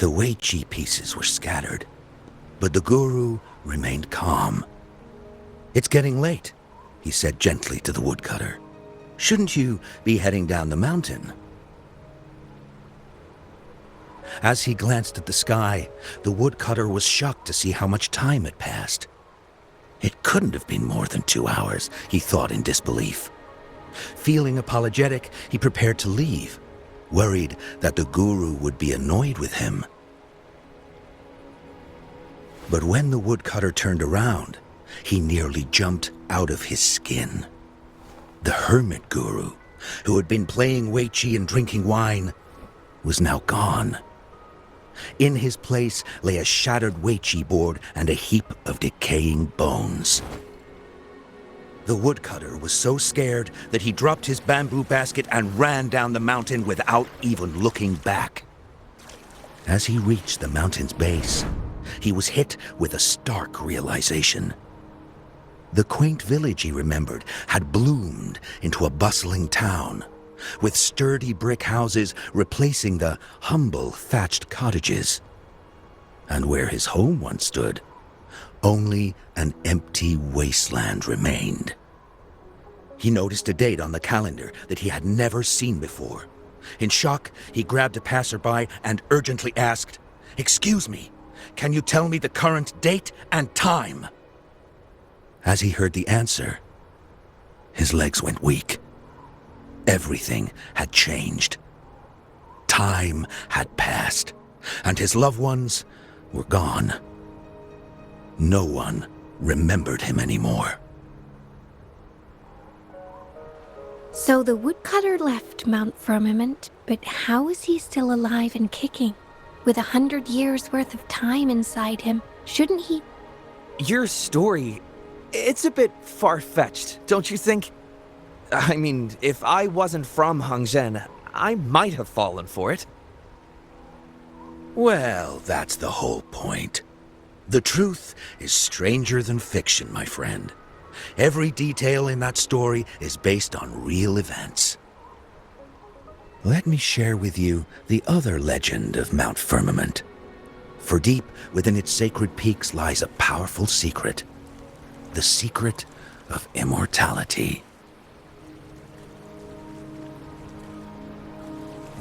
The Wei Chi pieces were scattered, but the guru remained calm. "It's getting late," he said gently to the woodcutter. "Shouldn't you be heading down the mountain?" As he glanced at the sky, the woodcutter was shocked to see how much time had passed. It couldn't have been more than 2 hours, he thought in disbelief. Feeling apologetic, he prepared to leave, worried that the guru would be annoyed with him. But when the woodcutter turned around, he nearly jumped out of his skin. The hermit guru, who had been playing Wei Chi and drinking wine, was now gone. In his place lay a shattered Wei Chi board and a heap of decaying bones. The woodcutter was so scared that he dropped his bamboo basket and ran down the mountain without even looking back. As he reached the mountain's base, he was hit with a stark realization. The quaint village he remembered had bloomed into a bustling town, with sturdy brick houses replacing the humble thatched cottages. And where his home once stood, only an empty wasteland remained. He noticed a date on the calendar that he had never seen before. In shock, he grabbed a passerby and urgently asked, "Excuse me, can you tell me the current date and time?" As he heard the answer, his legs went weak. Everything had changed. Time had passed, and his loved ones were gone. No one remembered him anymore. So the woodcutter left Mount Firmament, but how is he still alive and kicking? With 100 years worth of time inside him, shouldn't he? Your story, it's a bit far-fetched, don't you think? I mean, if I wasn't from Hongzhen, I might have fallen for it. Well, that's the whole point. The truth is stranger than fiction, my friend. Every detail in that story is based on real events. Let me share with you the other legend of Mount Firmament. For deep within its sacred peaks lies a powerful secret. The secret of immortality.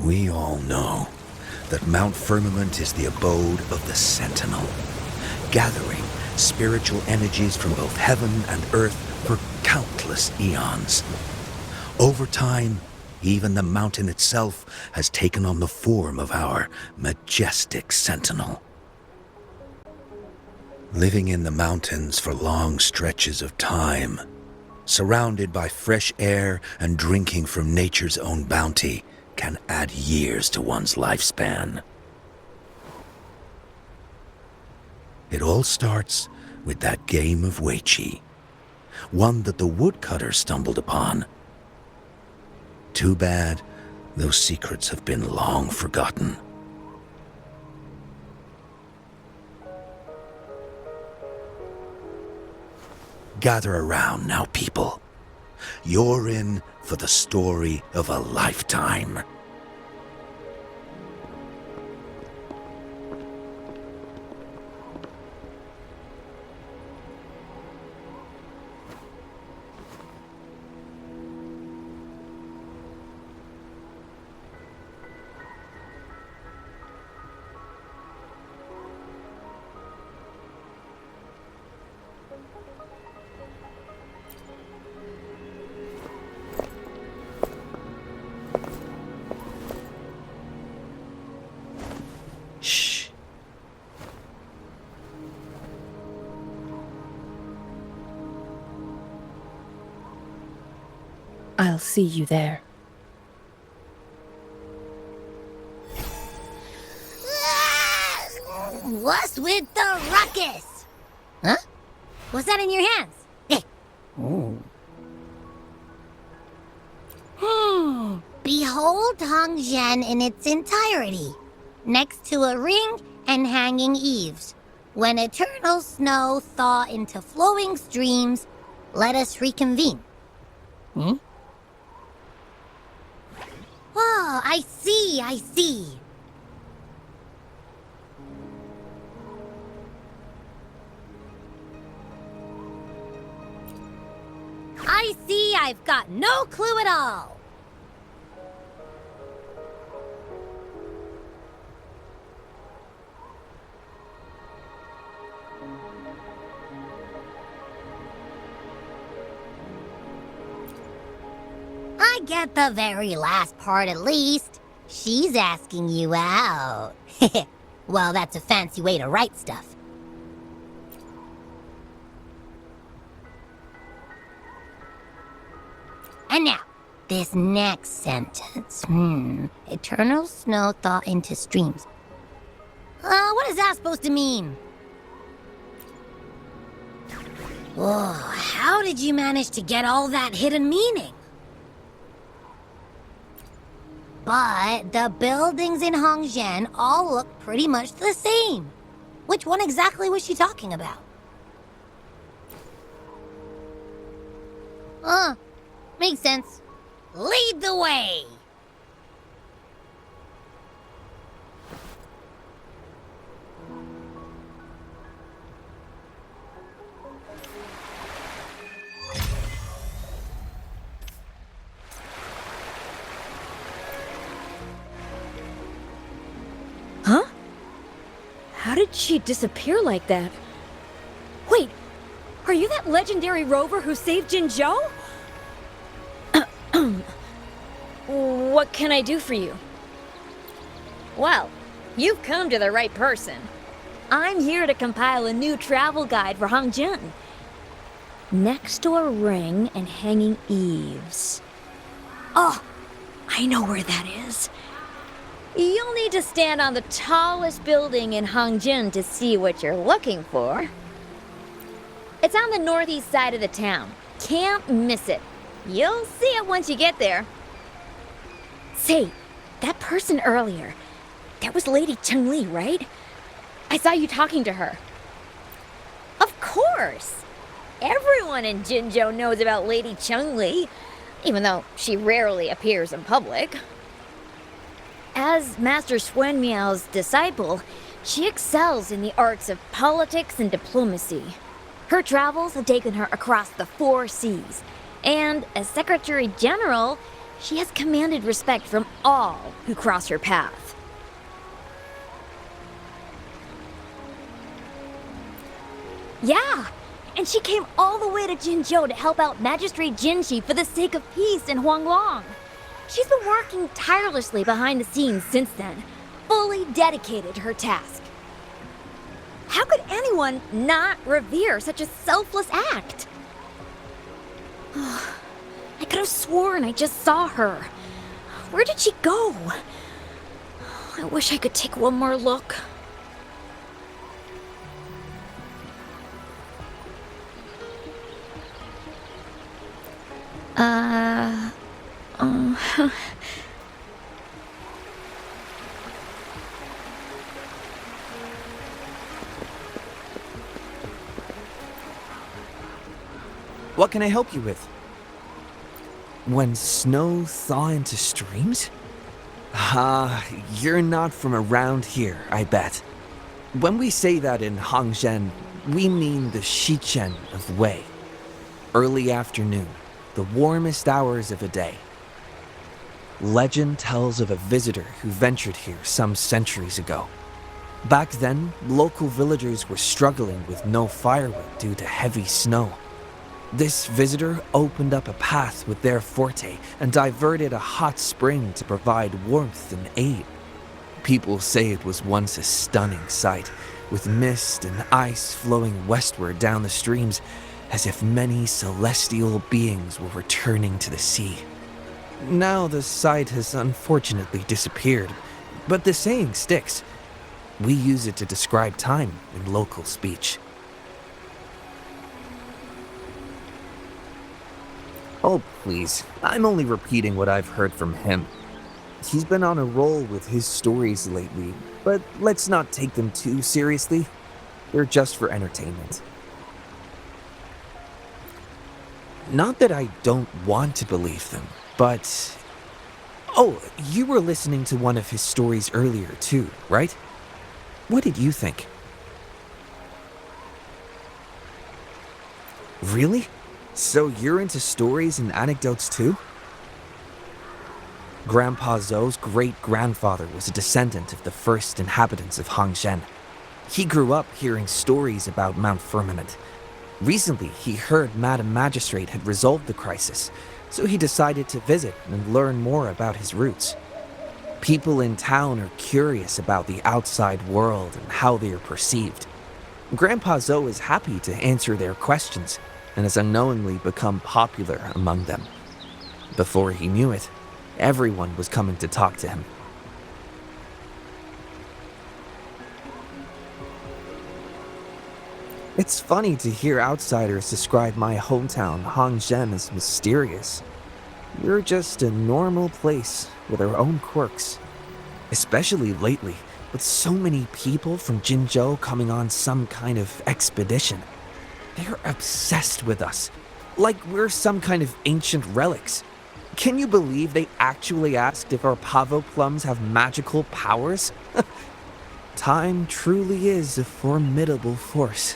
We all know that Mount Firmament is the abode of the Sentinel, gathering spiritual energies from both heaven and earth for countless eons. Over time, even the mountain itself has taken on the form of our majestic Sentinel. Living in the mountains for long stretches of time, surrounded by fresh air and drinking from nature's own bounty, can add years to one's lifespan. It all starts with that game of Wei Chi, one that the woodcutter stumbled upon. Too bad those secrets have been long forgotten. Gather around now, people. You're in for the story of a lifetime. Shh. I'll see you there. What's with the ruckus? Huh? What's that in your hands? Hey. Behold Hongzhen in its entirety, next to a ring and hanging eaves. When eternal snow thaw into flowing streams, let us reconvene. Oh, I see. I see I've got no clue at all. I get the very last part at least. She's asking you out. Well, that's a fancy way to write stuff. And now, this next sentence. Eternal snow thaw into streams. What is that supposed to mean? Whoa, how did you manage to get all that hidden meaning? But the buildings in Hongzhen all look pretty much the same. Which one exactly was she talking about? Makes sense. Lead the way! Huh? How did she disappear like that? Wait, are you that legendary rover who saved Jinzhou? What can I do for you? Well, you've come to the right person. I'm here to compile a new travel guide for Hongzhen. Next door ring and hanging eaves. Oh, I know where that is. You'll need to stand on the tallest building in Hongzhen to see what you're looking for. It's on the northeast side of the town. Can't miss it. You'll see it once you get there. Say, that person earlier, that was Lady Changli, right? I saw you talking to her. Of course! Everyone in Jinzhou knows about Lady Changli, even though she rarely appears in public. As Master Swen Miao's disciple, she excels in the arts of politics and diplomacy. Her travels have taken her across the 4 seas, and as Secretary General, she has commanded respect from all who cross her path. Yeah, and she came all the way to Jinzhou to help out Magistrate Jinshi for the sake of peace in Huanglong. She's been working tirelessly behind the scenes since then, fully dedicated to her task. How could anyone not revere such a selfless act? I could have sworn I just saw her. Where did she go? I wish I could take one more look. What can I help you with? When snow thaw into streams? You're not from around here, I bet. When we say that in Hongzhen, we mean the Shichen of Wei. Early afternoon, the warmest hours of a day. Legend tells of a visitor who ventured here some centuries ago. Back then, local villagers were struggling with no firewood due to heavy snow. This visitor opened up a path with their forte and diverted a hot spring to provide warmth and aid. People say it was once a stunning sight, with mist and ice flowing westward down the streams, as if many celestial beings were returning to the sea. Now the sight has unfortunately disappeared, but the saying sticks. We use it to describe time in local speech. Oh, please. I'm only repeating what I've heard from him. He's been on a roll with his stories lately, but let's not take them too seriously. They're just for entertainment. Not that I don't want to believe them, but... Oh, you were listening to one of his stories earlier too, right? What did you think? Really? So you're into stories and anecdotes too? Grandpa Zhou's great-grandfather was a descendant of the first inhabitants of Hongzhen. He grew up hearing stories about Mount Firmament. Recently, he heard Madam Magistrate had resolved the crisis, so he decided to visit and learn more about his roots. People in town are curious about the outside world and how they are perceived. Grandpa Zhou is happy to answer their questions and has unknowingly become popular among them. Before he knew it, everyone was coming to talk to him. It's funny to hear outsiders describe my hometown, Hongzhen, as mysterious. We're just a normal place with our own quirks. Especially lately, with so many people from Jinzhou coming on some kind of expedition. They're obsessed with us, like we're some kind of ancient relics. Can you believe they actually asked if our pavo plums have magical powers? Time truly is a formidable force.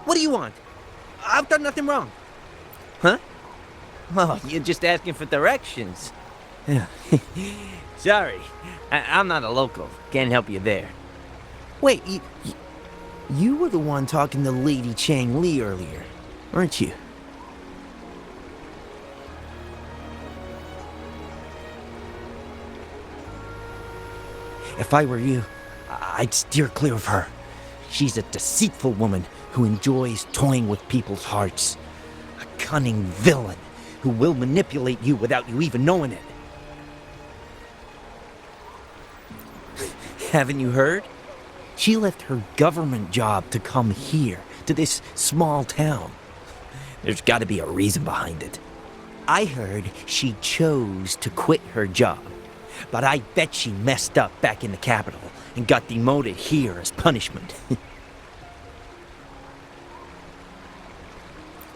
What do you want? I've done nothing wrong. Huh? Oh, you're just asking for directions. Sorry, I'm not a local. Can't help you there. Wait, you were the one talking to Lady Changli earlier, weren't you? If I were you, I'd steer clear of her. She's a deceitful woman who enjoys toying with people's hearts. A cunning villain who will manipulate you without you even knowing it. Haven't you heard? She left her government job to come here, to this small town. There's gotta be a reason behind it. I heard she chose to quit her job, but I bet she messed up back in the capital and got demoted here as punishment.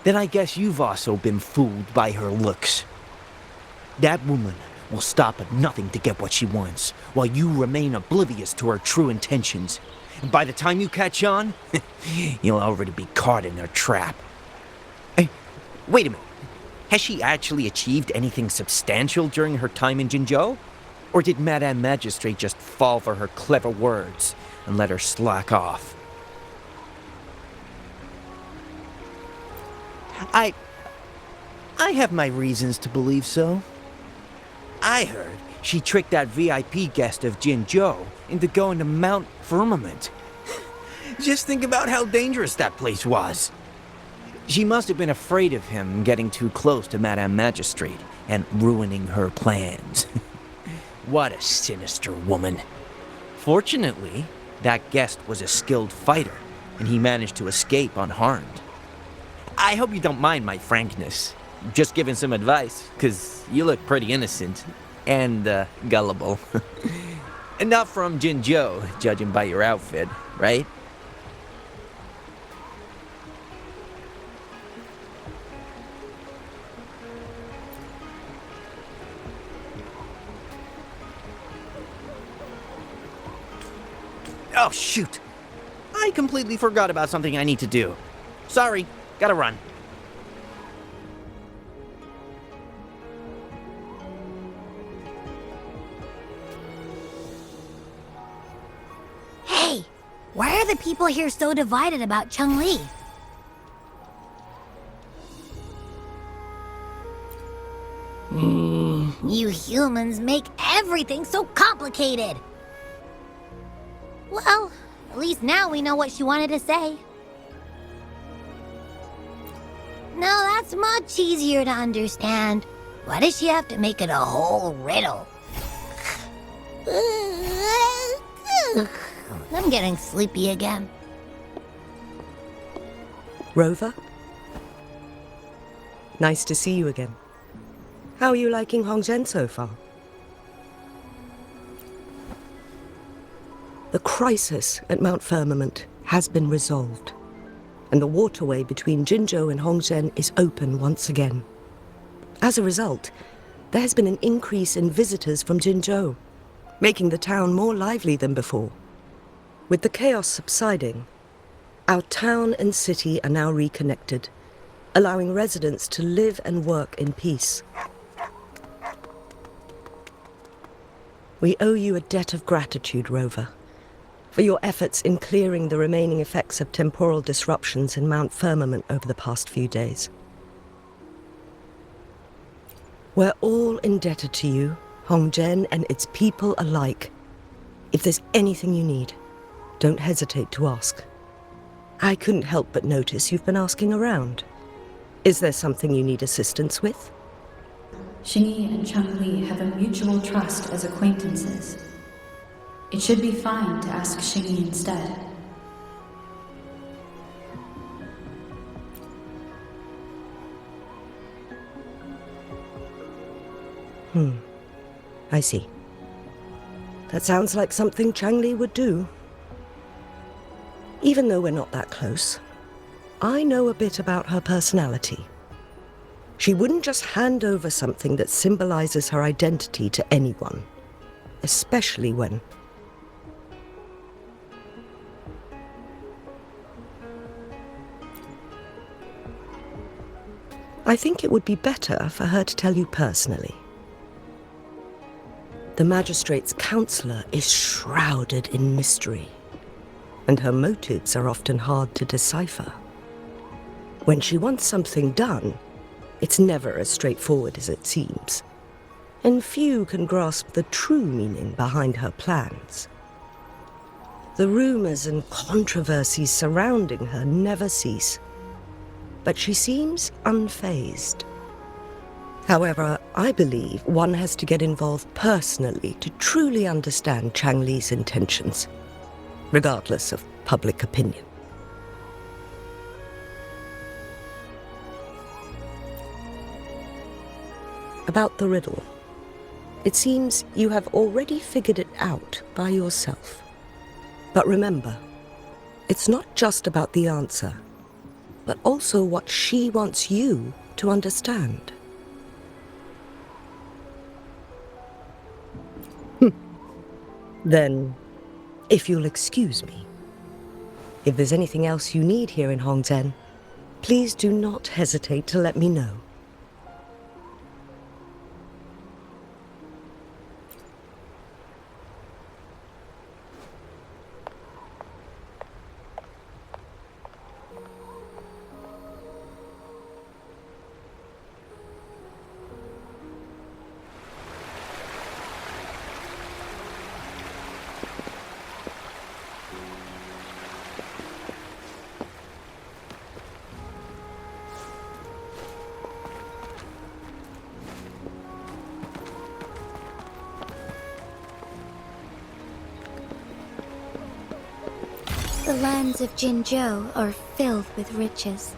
Then I guess you've also been fooled by her looks. That woman will stop at nothing to get what she wants, while you remain oblivious to her true intentions. And by the time you catch on, you'll already be caught in her trap. Hey, wait a minute. Has she actually achieved anything substantial during her time in Jinzhou? Or did Madame Magistrate just fall for her clever words and let her slack off? I have my reasons to believe so. I heard she tricked that VIP guest of Jinzhou into going to Mount Firmament. Just think about how dangerous that place was. She must have been afraid of him getting too close to Madame Magistrate and ruining her plans. What a sinister woman. Fortunately, that guest was a skilled fighter, and he managed to escape unharmed. I hope you don't mind my frankness. Just giving some advice, because you look pretty innocent and gullible. And not from Jinzhou, judging by your outfit, right? Oh, shoot! I completely forgot about something I need to do. Sorry, gotta run. Hey, why are the people here so divided about Changli? You humans make everything so complicated. Well, at least now we know what she wanted to say. No, that's much easier to understand. Why does she have to make it a whole riddle? I'm getting sleepy again. Rover? Nice to see you again. How are you liking Hongzhen so far? The crisis at Mount Firmament has been resolved, and the waterway between Jinzhou and Hongzhen is open once again. As a result, there has been an increase in visitors from Jinzhou, making the town more lively than before. With the chaos subsiding, our town and city are now reconnected, allowing residents to live and work in peace. We owe you a debt of gratitude, Rover, for your efforts in clearing the remaining effects of temporal disruptions in Mount Firmament over the past few days. We're all indebted to you, Hongzhen and its people alike. If there's anything you need, don't hesitate to ask. I couldn't help but notice you've been asking around. Is there something you need assistance with? Xingyi and Changli have a mutual trust as acquaintances. It should be fine to ask Xingyi instead. I see. That sounds like something Changli would do. Even though we're not that close, I know a bit about her personality. She wouldn't just hand over something that symbolizes her identity to anyone, especially when... I think it would be better for her to tell you personally. The magistrate's counselor is shrouded in mystery, and her motives are often hard to decipher. When she wants something done, it's never as straightforward as it seems, and few can grasp the true meaning behind her plans. The rumors and controversies surrounding her never cease, but she seems unfazed. However, I believe one has to get involved personally to truly understand Changli's intentions, regardless of public opinion. About the riddle. It seems you have already figured it out by yourself. But remember, it's not just about the answer, but also what she wants you to understand. Then, if you'll excuse me, if there's anything else you need here in Hongzhen, please do not hesitate to let me know. The lands of Jinzhou are filled with riches.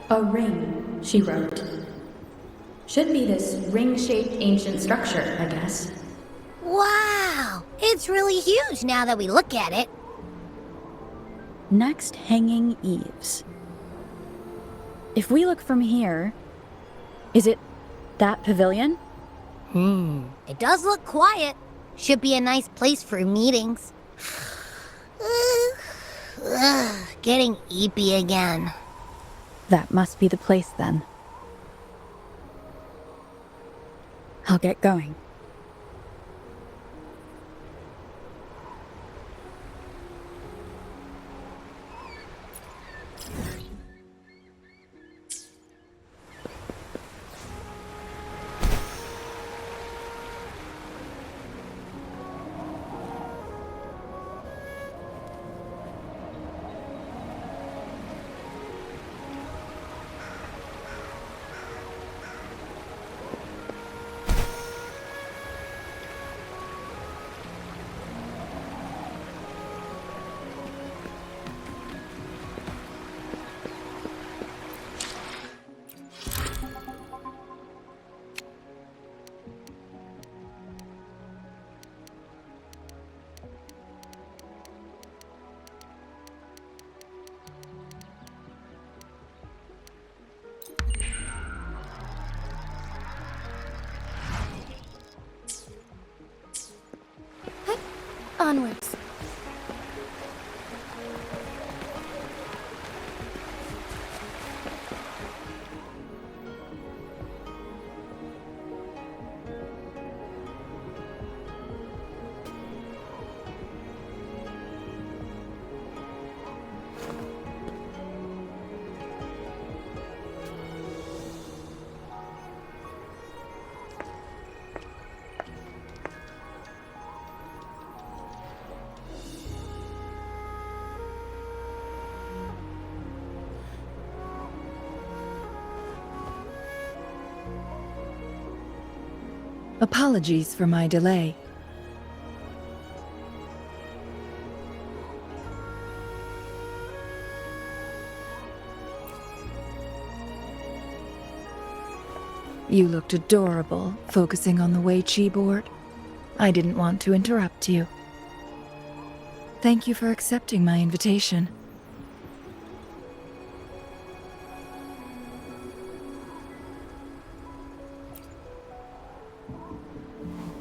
A ring, she wrote. Should be this ring-shaped ancient structure, I guess. Wow! It's really huge now that we look at it. Next, hanging eaves. If we look from here, is it that pavilion? It does look quiet. Should be a nice place for meetings. Getting eepy again. That must be the place then. I'll get going. Onwards. Apologies for my delay. You looked adorable, focusing on the Wei Chi board. I didn't want to interrupt you. Thank you for accepting my invitation.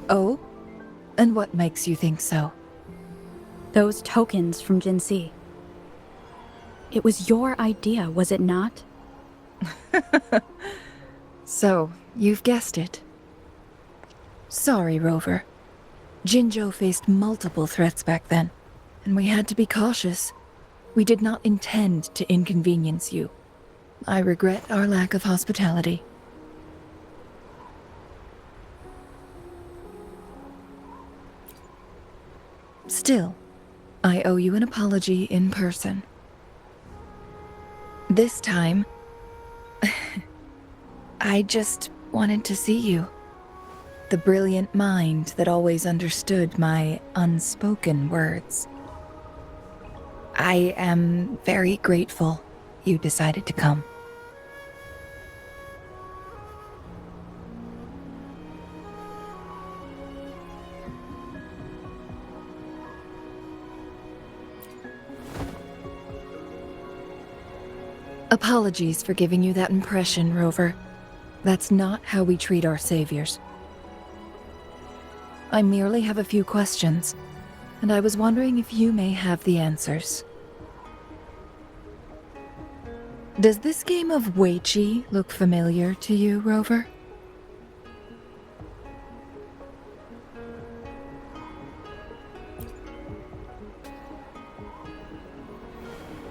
Oh? And what makes you think so? Those tokens from Jinxi. It was your idea, was it not? So, you've guessed it. Sorry, Rover. Jinzhou faced multiple threats back then, and we had to be cautious. We did not intend to inconvenience you. I regret our lack of hospitality. Still, I owe you an apology in person. This time, I just wanted to see you. The brilliant mind that always understood my unspoken words. I am very grateful you decided to come. Apologies for giving you that impression, Rover. That's not how we treat our saviors. I merely have a few questions, and I was wondering if you may have the answers. Does this game of Wei Chi look familiar to you, Rover?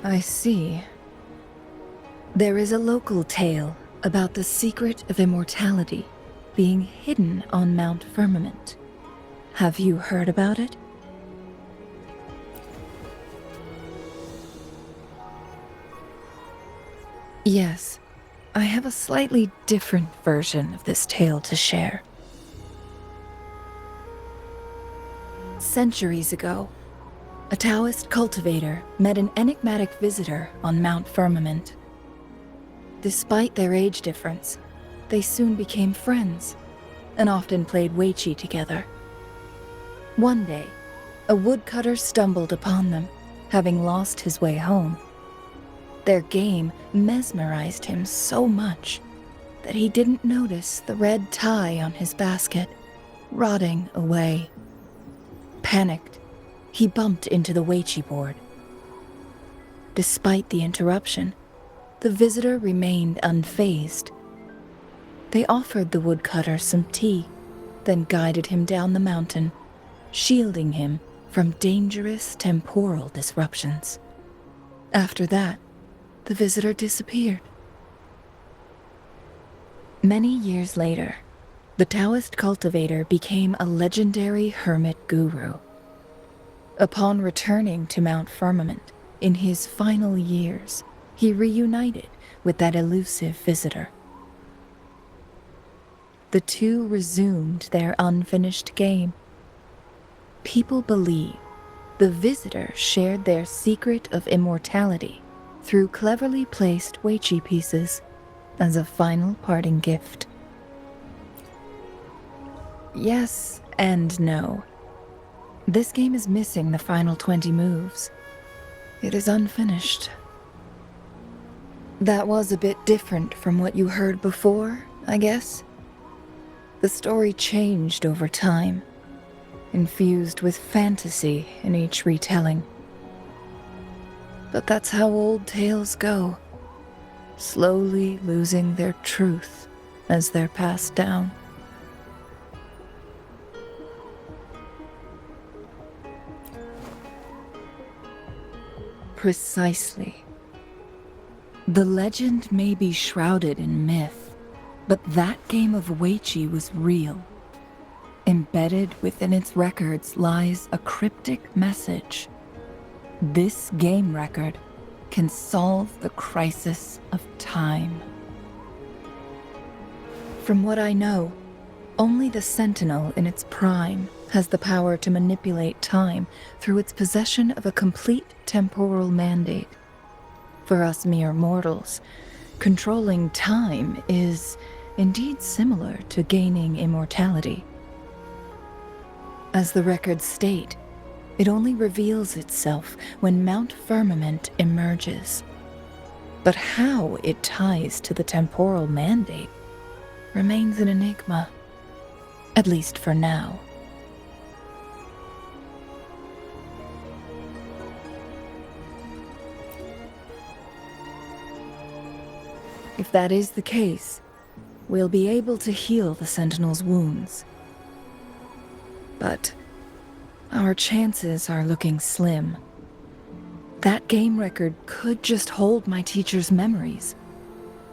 I see. There is a local tale about the secret of immortality being hidden on Mount Firmament. Have you heard about it? Yes, I have a slightly different version of this tale to share. Centuries ago, a Taoist cultivator met an enigmatic visitor on Mount Firmament. Despite their age difference, they soon became friends and often played Weiqi together. One day, a woodcutter stumbled upon them, having lost his way home. Their game mesmerized him so much that he didn't notice the red tie on his basket, rotting away. Panicked, he bumped into the Weiqi board. Despite the interruption, the visitor remained unfazed. They offered the woodcutter some tea, then guided him down the mountain, shielding him from dangerous temporal disruptions. After that, the visitor disappeared. Many years later, the Taoist cultivator became a legendary hermit guru. Upon returning to Mount Firmament in his final years, he reunited with that elusive visitor. The two resumed their unfinished game. People believe the visitor shared their secret of immortality through cleverly placed Weiqi pieces as a final parting gift. Yes and no. This game is missing the final 20 moves. It is unfinished. That was a bit different from what you heard before, I guess. The story changed over time, infused with fantasy in each retelling. But that's how old tales go, slowly losing their truth as they're passed down. Precisely. The legend may be shrouded in myth, but that game of Weiqi was real. Embedded within its records lies a cryptic message. This game record can solve the crisis of time. From what I know, only the Sentinel in its prime has the power to manipulate time through its possession of a complete temporal mandate. For us mere mortals, controlling time is indeed similar to gaining immortality. As the records state, it only reveals itself when Mount Firmament emerges. But how it ties to the temporal mandate remains an enigma, at least for now. If that is the case, we'll be able to heal the Sentinel's wounds. But our chances are looking slim. That game record could just hold my teacher's memories,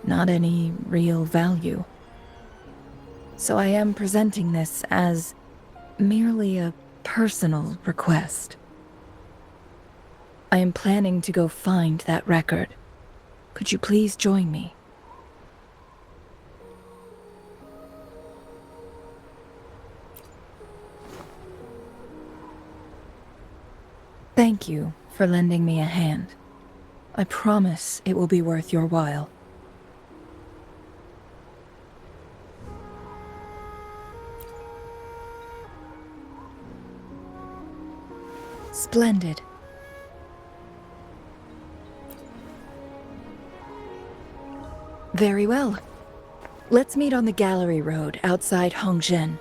not any real value. So I am presenting this as merely a personal request. I am planning to go find that record. Could you please join me? Thank you for lending me a hand. I promise it will be worth your while. Splendid. Very well. Let's meet on the gallery road outside Hongzhen.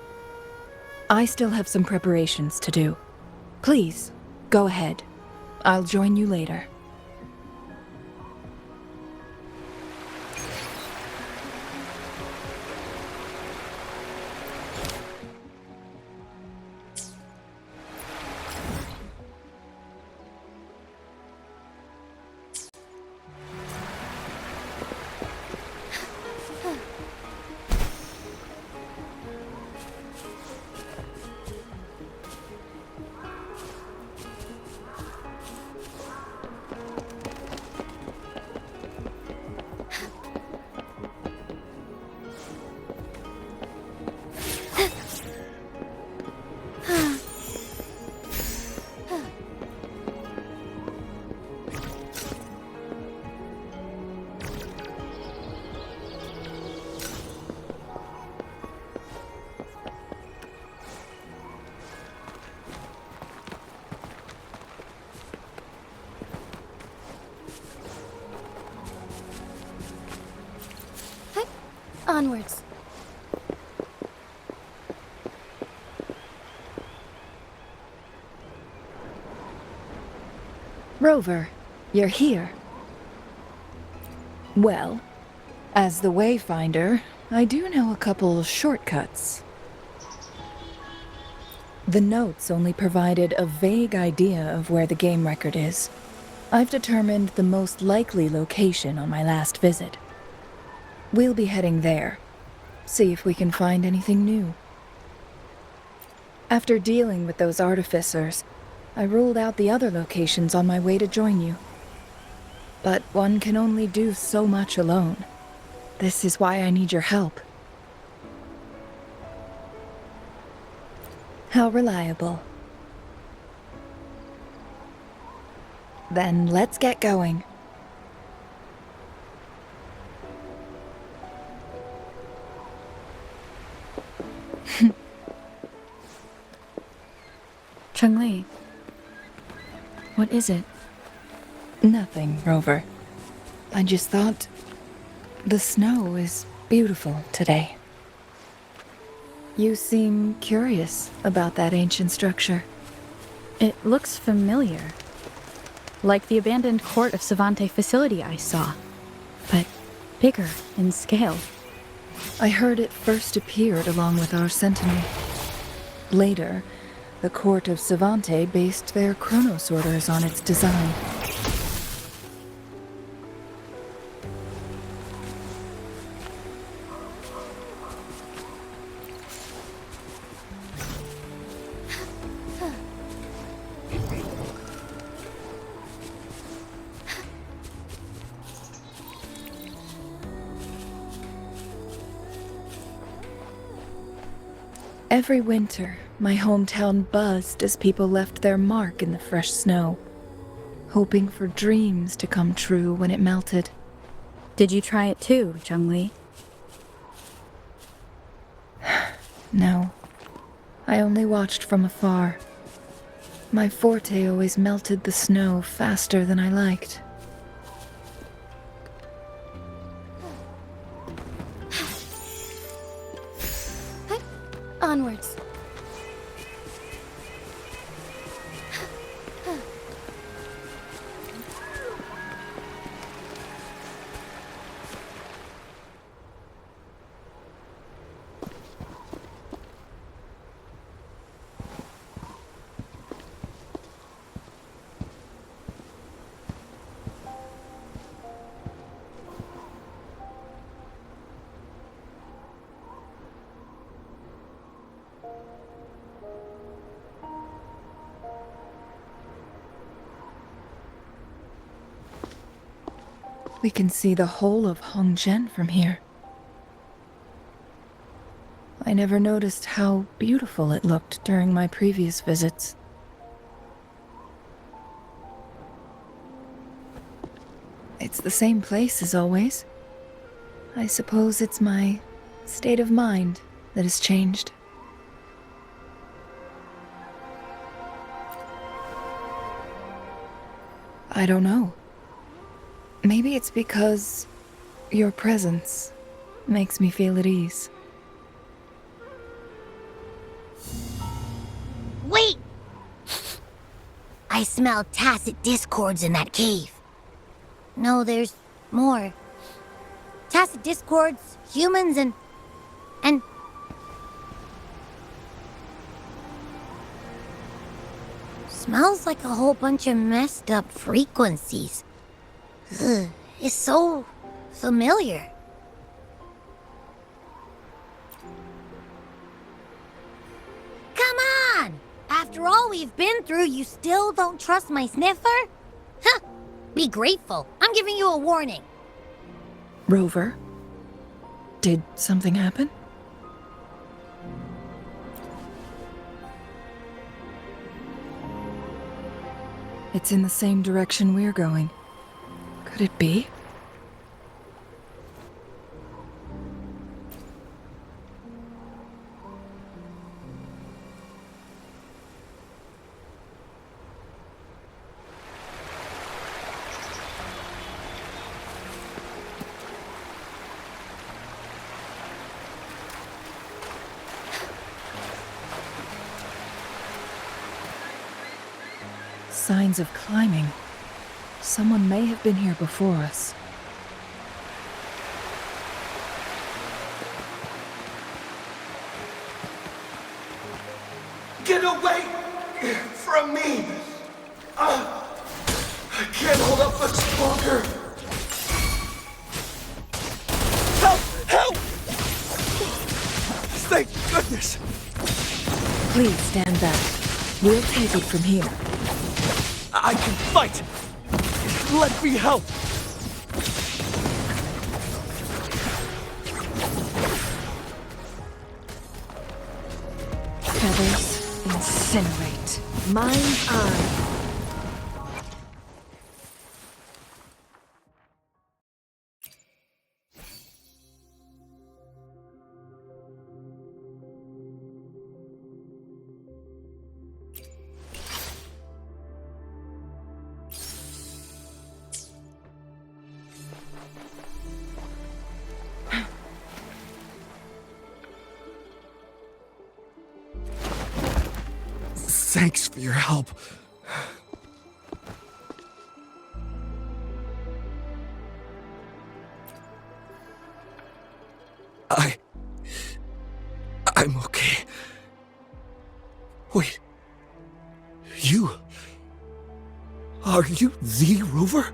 I still have some preparations to do. Please, go ahead. I'll join you later. Onwards. Rover, you're here. Well, as the Wayfinder, I do know a couple of shortcuts. The notes only provided a vague idea of where the game record is. I've determined the most likely location on my last visit. We'll be heading there. See if we can find anything new. After dealing with those artificers, I ruled out the other locations on my way to join you. But one can only do so much alone. This is why I need your help. How reliable. Then let's get going. Changli, what is it? Nothing, Rover. I just thought the snow is beautiful today. You seem curious about that ancient structure. It looks familiar. Like the abandoned court of Savante facility I saw, but bigger in scale. I heard it first appeared along with our Sentinel. Later, the court of Savante based their Chronos orders on its design. Every winter, my hometown buzzed as people left their mark in the fresh snow, hoping for dreams to come true when it melted. Did you try it too, Changli? No, I only watched from afar. My forte always melted the snow faster than I liked. Onwards. We can see the whole of Hongzhen from here. I never noticed how beautiful it looked during my previous visits. It's the same place as always. I suppose it's my state of mind that has changed. I don't know. Maybe it's because your presence makes me feel at ease. Wait! I smell tacit discords in that cave. No, there's more. Tacit discords, humans, and... Smells like a whole bunch of messed up frequencies. Ugh, it's so familiar. Come on! After all we've been through, you still don't trust my sniffer? Huh! Be grateful. I'm giving you a warning. Rover, did something happen? It's in the same direction we're going. Could it be? signs of climbing. Someone may have been here before us. Get away from me! I can't hold up much longer! Help! Help! Thank goodness! Please stand back. We'll take it from here. I can fight! Let me help! Feathers, incinerate. Mind's eye. Thanks for your help. I'm okay. Wait. You... Are you the Rover?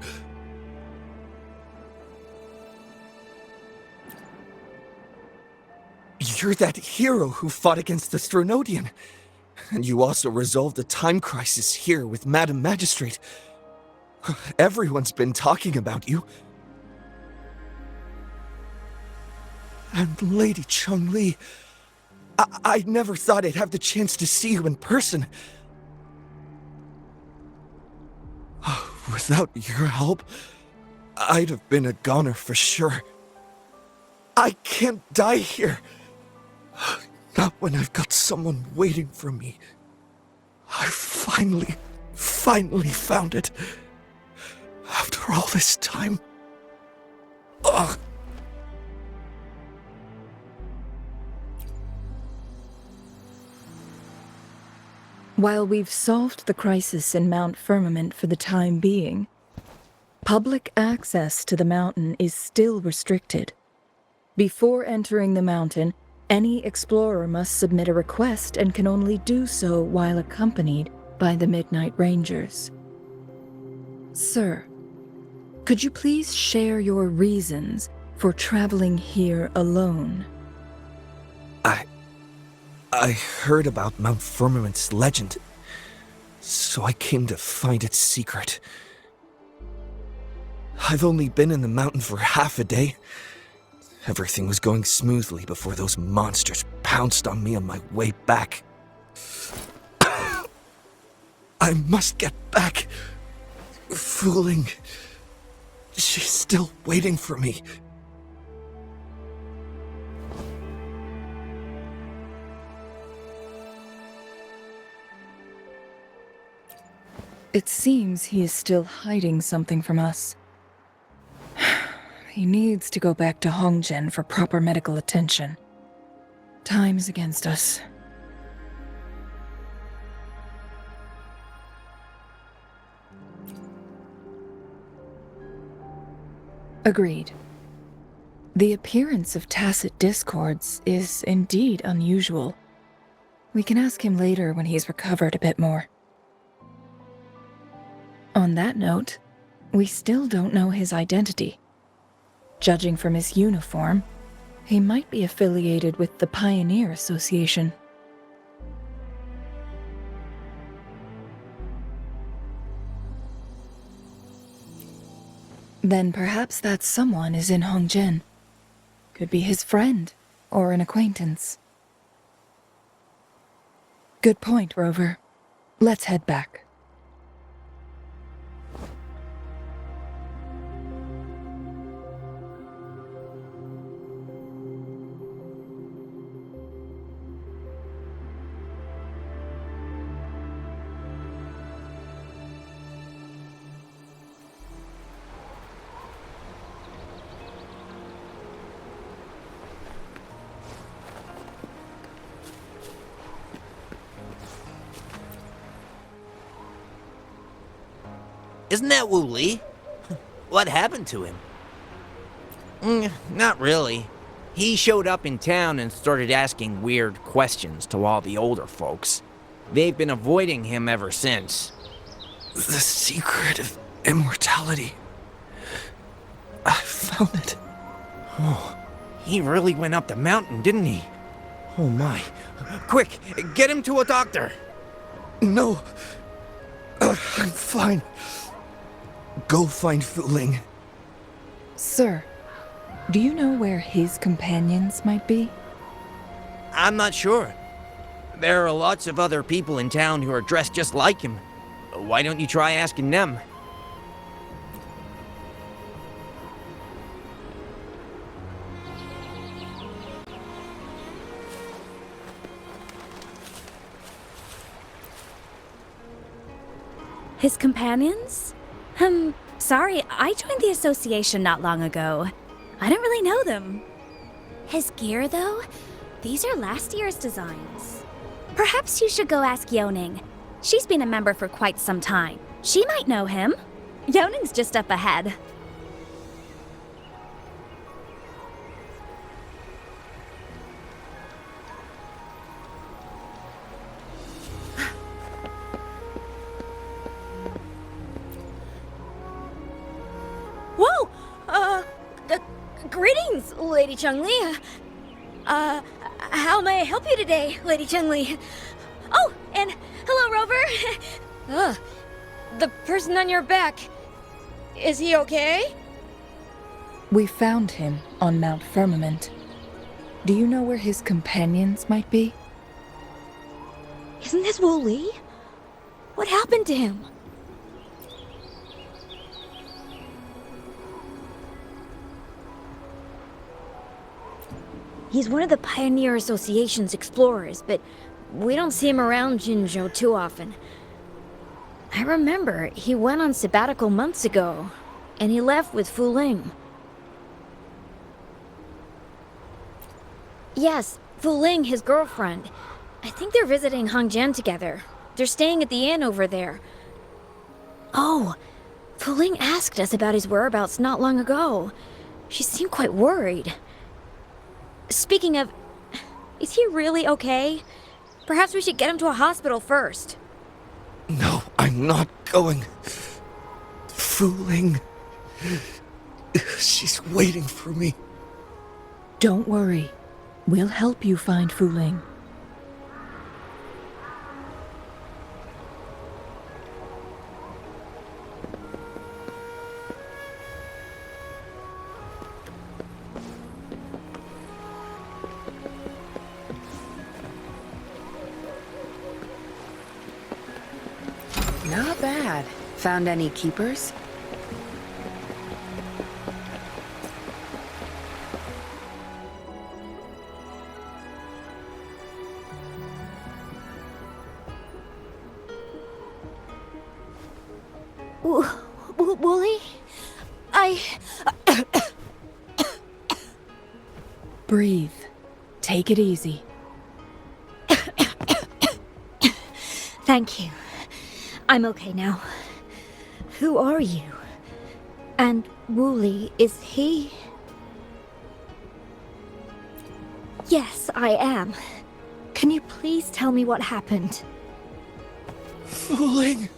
You're that hero who fought against the Stronodian. And you also resolved a time crisis here with Madam Magistrate. Everyone's been talking about you. And Lady Changli, I never thought I'd have the chance to see you in person. Without your help, I'd have been a goner for sure. I can't die here. Not when I've got someone waiting for me. I finally found it. After all this time. Ugh. While we've solved the crisis in Mount Firmament for the time being, public access to the mountain is still restricted. Before entering the mountain, any explorer must submit a request and can only do so while accompanied by the Midnight Rangers. Sir, could you please share your reasons for traveling here alone? I heard about Mount Firmament's legend, so I came to find its secret. I've only been in the mountain for half a day. Everything was going smoothly before those monsters pounced on me on my way back. I must get back. Fooling. She's still waiting for me. It seems he is still hiding something from us. He needs to go back to Hongzhen for proper medical attention. Time is against us. Agreed. The appearance of tacit discords is indeed unusual. We can ask him later when he's recovered a bit more. On that note, we still don't know his identity. Judging from his uniform, he might be affiliated with the Pioneer Association. Then perhaps that someone is in Hongzhen. Could be his friend, or an acquaintance. Good point, Rover. Let's head back. Isn't that Wu Li? What happened to him? Not really. He showed up in town and started asking weird questions to all the older folks. They've been avoiding him ever since. The secret of immortality. I found it. Oh, he really went up the mountain, didn't he? Oh my. Quick, get him to a doctor. No. I'm fine. Go find Fu Ling. Sir, do you know where his companions might be? I'm not sure. There are lots of other people in town who are dressed just like him. Why don't you try asking them? His companions? Sorry, I joined the association not long ago. I don't really know them. His gear, though? These are last year's designs. Perhaps you should go ask Yoning. She's been a member for quite some time. She might know him. Yoning's just up ahead. Whoa! Greetings, Lady Changli. How may I help you today, Lady Changli? Oh, and hello, Rover. The person on your back. Is he okay? We found him on Mount Firmament. Do you know where his companions might be? Isn't this Wu Li? What happened to him? He's one of the Pioneer Association's explorers, but we don't see him around Jinzhou too often. I remember he went on sabbatical months ago, and he left with Fu Ling. Yes, Fu Ling, his girlfriend. I think they're visiting Hangjian together. They're staying at the inn over there. Oh, Fu Ling asked us about his whereabouts not long ago. She seemed quite worried. Speaking of, is he really okay? Perhaps we should get him to a hospital first. No, I'm not going. Fu Ling. She's waiting for me. Don't worry. We'll help you find Fu Ling. Not bad. Found any keepers? Wooly? Breathe. Take it easy. Thank you. I'm okay now. Who are you? And Wooly, is he? Yes, I am. Can you please tell me what happened? Fu Ling.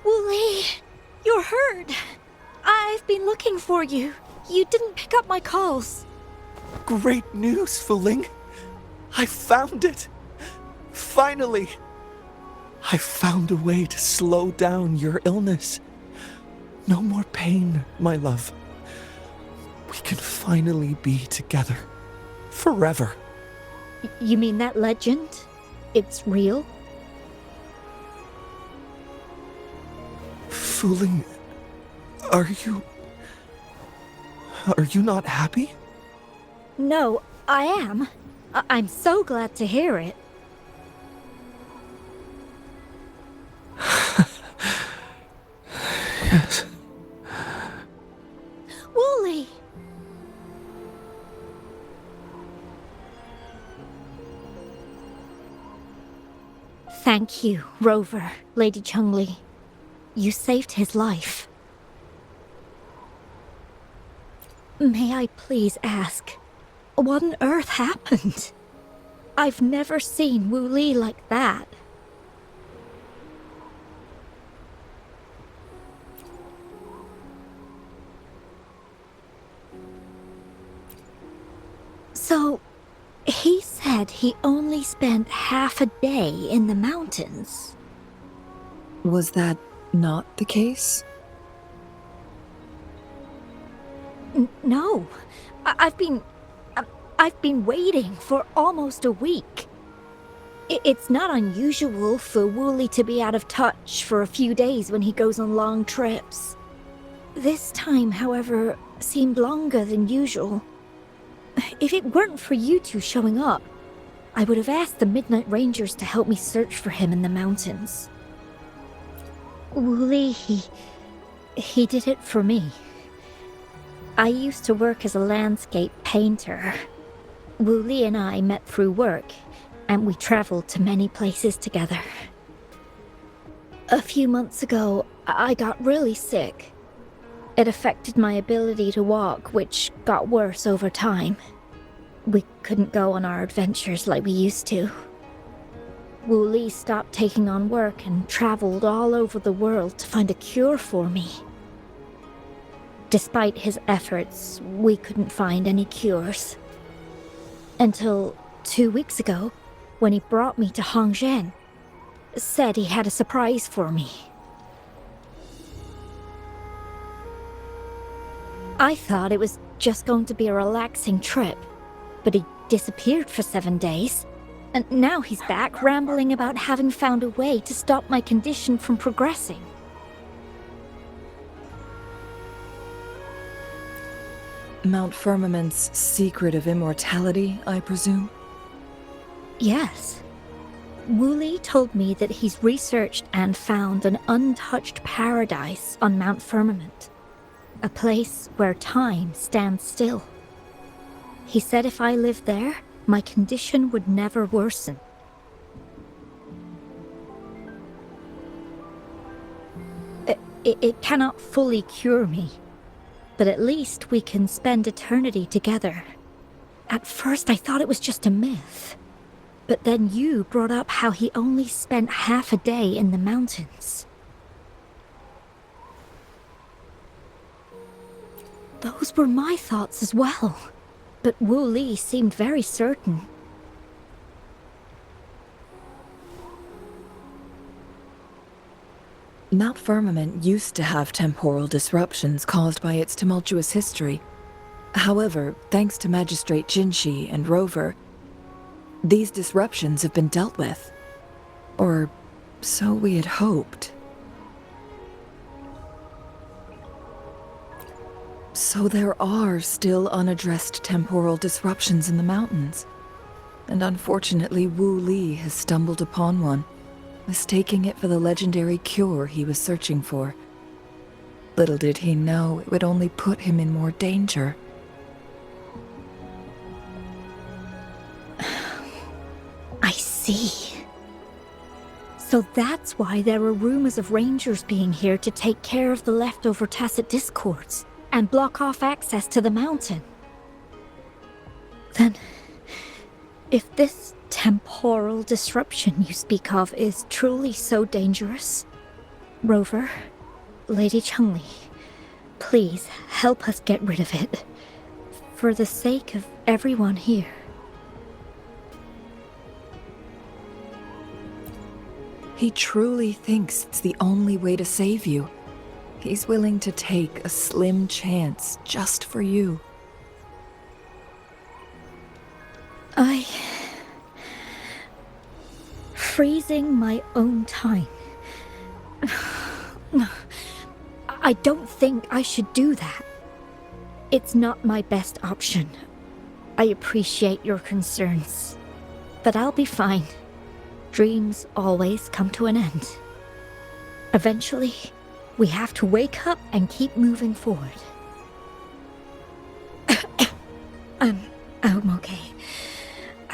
Wooly, you're hurt. I've been looking for you. You didn't pick up my calls. Great news, Fu Ling. I found it. Finally. I found a way to slow down your illness. No more pain, my love. We can finally be together. Forever. You mean that legend? It's real? Fu Ling, are you not happy? No, I am. I'm so glad to hear it. Yes. Wooly! Thank you, Rover, Lady Changli. you saved his life. May I please ask, what on earth happened? I've never seen Wu Li like that. So, he said he only spent half a day in the mountains. Was that not the case? No. I've been waiting for almost a week. It's not unusual for Wooly to be out of touch for a few days when he goes on long trips. This time, however, seemed longer than usual. If it weren't for you two showing up, I would have asked the Midnight Rangers to help me search for him in the mountains. Wooly, he did it for me. I used to work as a landscape painter. Wooly and I met through work, and we traveled to many places together. A few months ago, I got really sick. It affected my ability to walk, which got worse over time. We couldn't go on our adventures like we used to. Wu Li stopped taking on work and traveled all over the world to find a cure for me. Despite his efforts, we couldn't find any cures. Until 2 weeks ago, when he brought me to Hongzhen, said he had a surprise for me. I thought it was just going to be a relaxing trip, but he disappeared for 7 days, and now he's back rambling about having found a way to stop my condition from progressing. Mount Firmament's secret of immortality, I presume? Yes. Wu Li told me that he's researched and found an untouched paradise on Mount Firmament. A place where time stands still. He said if I lived there, my condition would never worsen. It cannot fully cure me, but at least we can spend eternity together. At first I thought it was just a myth, but then you brought up how he only spent half a day in the mountains. Those were my thoughts as well, but Wu Li seemed very certain. Mount Firmament used to have temporal disruptions caused by its tumultuous history. However, thanks to Magistrate Jinshi and Rover, these disruptions have been dealt with. Or so we had hoped. So there are still unaddressed temporal disruptions in the mountains. And unfortunately, Wu Li has stumbled upon one, mistaking it for the legendary cure he was searching for. Little did he know it would only put him in more danger. I see. So that's why there are rumors of rangers being here to take care of the leftover tacit discords and block off access to the mountain. Then, if this temporal disruption you speak of is truly so dangerous, Rover, Lady Changli, please help us get rid of it, for the sake of everyone here. He truly thinks it's the only way to save you. He's willing to take a slim chance just for you. Freezing my own time. I don't think I should do that. It's not my best option. I appreciate your concerns, but I'll be fine. Dreams always come to an end. Eventually, we have to wake up and keep moving forward. I'm okay.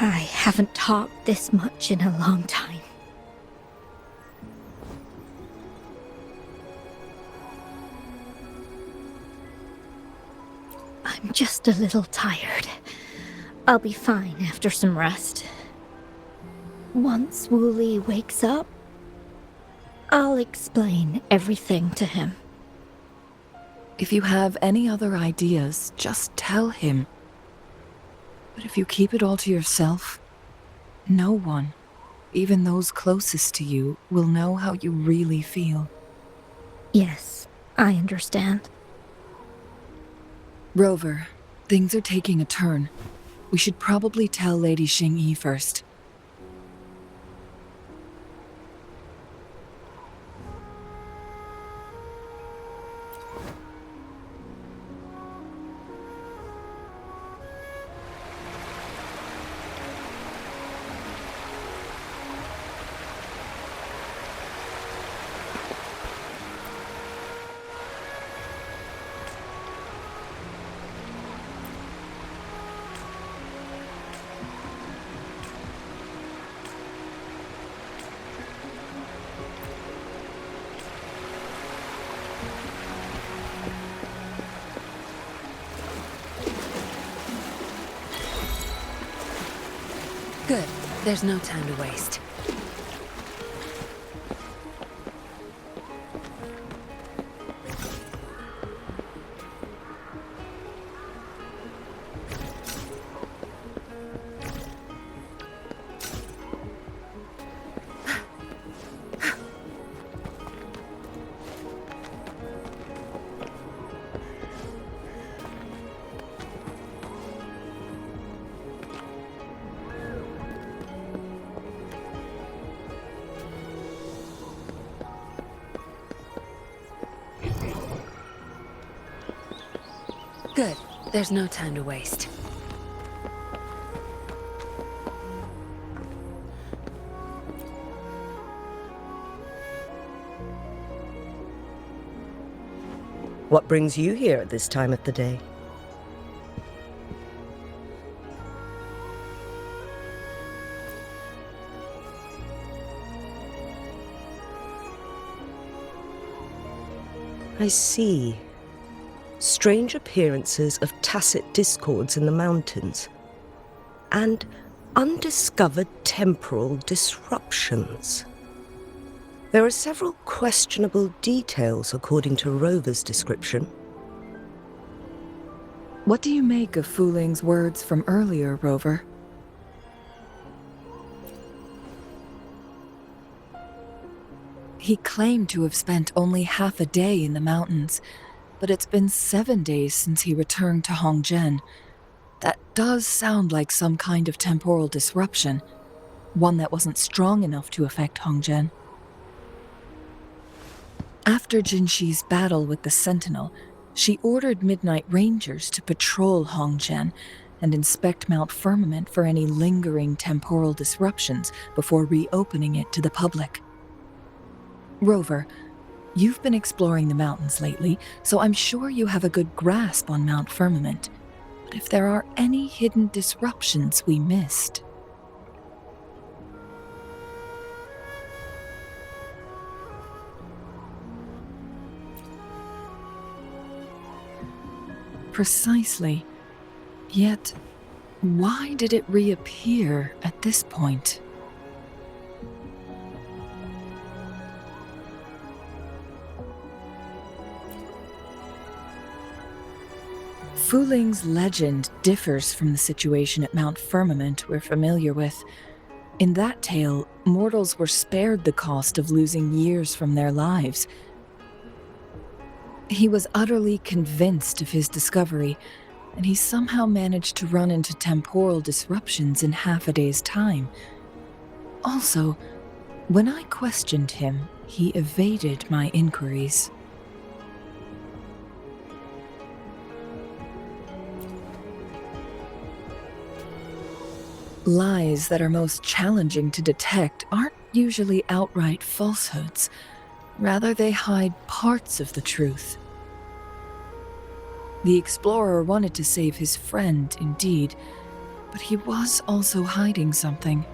I haven't talked this much in a long time. I'm just a little tired. I'll be fine after some rest. Once Wooly wakes up, I'll explain everything to him. If you have any other ideas, just tell him. But if you keep it all to yourself, no one, even those closest to you, will know how you really feel. Yes, I understand. Rover, things are taking a turn. We should probably tell Lady Xingyi first. Good. There's no time to waste. Good. There's no time to waste. What brings you here at this time of the day? I see. Strange appearances of tacit discords in the mountains, and undiscovered temporal disruptions. There are several questionable details according to Rover's description. What do you make of Fuling's words from earlier, Rover? He claimed to have spent only half a day in the mountains, but it's been 7 days since he returned to Hongzhen. That does sound like some kind of temporal disruption, one that wasn't strong enough to affect Hongzhen. After Jinxi's battle with the Sentinel, she ordered Midnight Rangers to patrol Hongzhen and inspect Mount Firmament for any lingering temporal disruptions before reopening it to the public. Rover, you've been exploring the mountains lately, so I'm sure you have a good grasp on Mount Firmament. But if there are any hidden disruptions we missed... Precisely. Yet, why did it reappear at this point? Fuling's legend differs from the situation at Mount Firmament we're familiar with. In that tale, mortals were spared the cost of losing years from their lives. He was utterly convinced of his discovery, and he somehow managed to run into temporal disruptions in half a day's time. Also, when I questioned him, he evaded my inquiries. Lies that are most challenging to detect aren't usually outright falsehoods. Rather, they hide parts of the truth. The explorer wanted to save his friend, indeed, but he was also hiding something.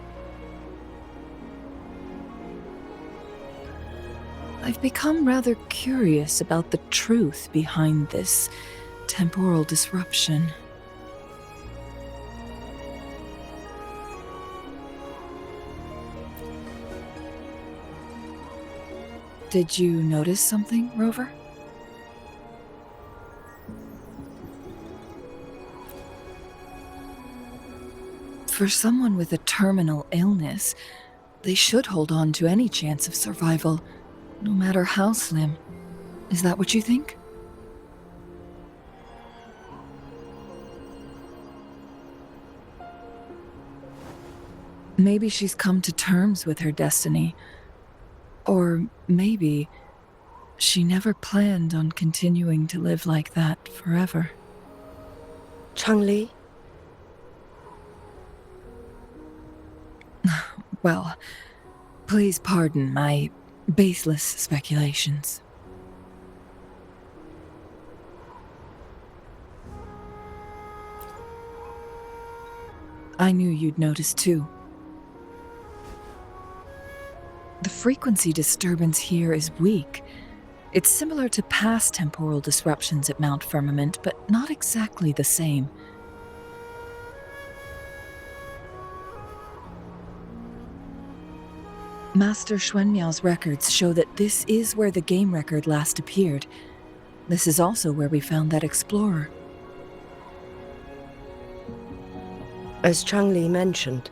I've become rather curious about the truth behind this temporal disruption. Did you notice something, Rover? For someone with a terminal illness, they should hold on to any chance of survival, no matter how slim. Is that what you think? Maybe she's come to terms with her destiny. Or maybe she never planned on continuing to live like that forever. Changli? Well, please pardon my baseless speculations. I knew you'd notice too. The frequency disturbance here is weak. It's similar to past temporal disruptions at Mount Firmament, but not exactly the same. Master Xuanmiao's records show that this is where the game record last appeared. This is also where we found that explorer. As Changli mentioned,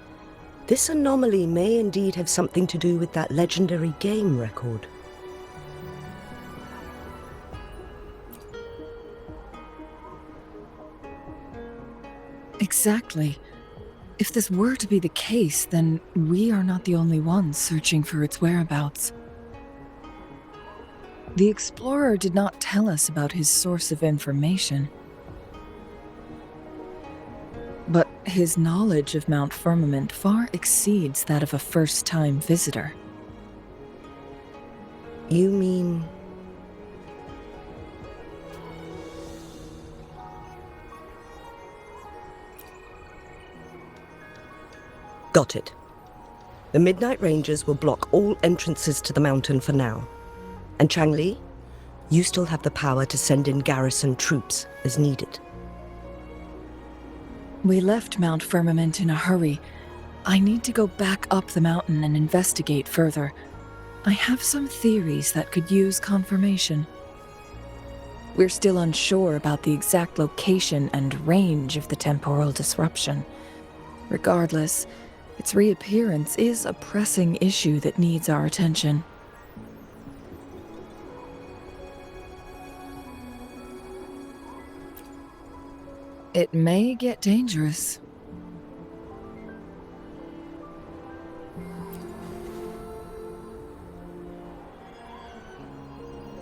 this anomaly may indeed have something to do with that legendary game record. Exactly. If this were to be the case, then we are not the only ones searching for its whereabouts. The explorer did not tell us about his source of information. But his knowledge of Mount Firmament far exceeds that of a first-time visitor. You mean... Got it. The Midnight Rangers will block all entrances to the mountain for now. And Changli, you still have the power to send in garrison troops as needed. We left Mount Firmament in a hurry. I need to go back up the mountain and investigate further. I have some theories that could use confirmation. We're still unsure about the exact location and range of the temporal disruption. Regardless, its reappearance is a pressing issue that needs our attention. It may get dangerous.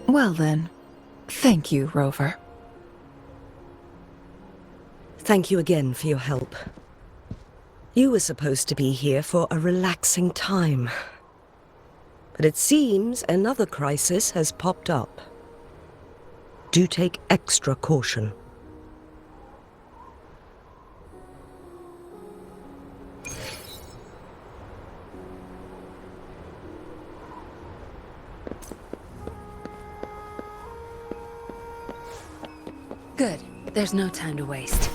Well then, thank you, Rover. Thank you again for your help. You were supposed to be here for a relaxing time. But it seems another crisis has popped up. Do take extra caution. Good. There's no time to waste.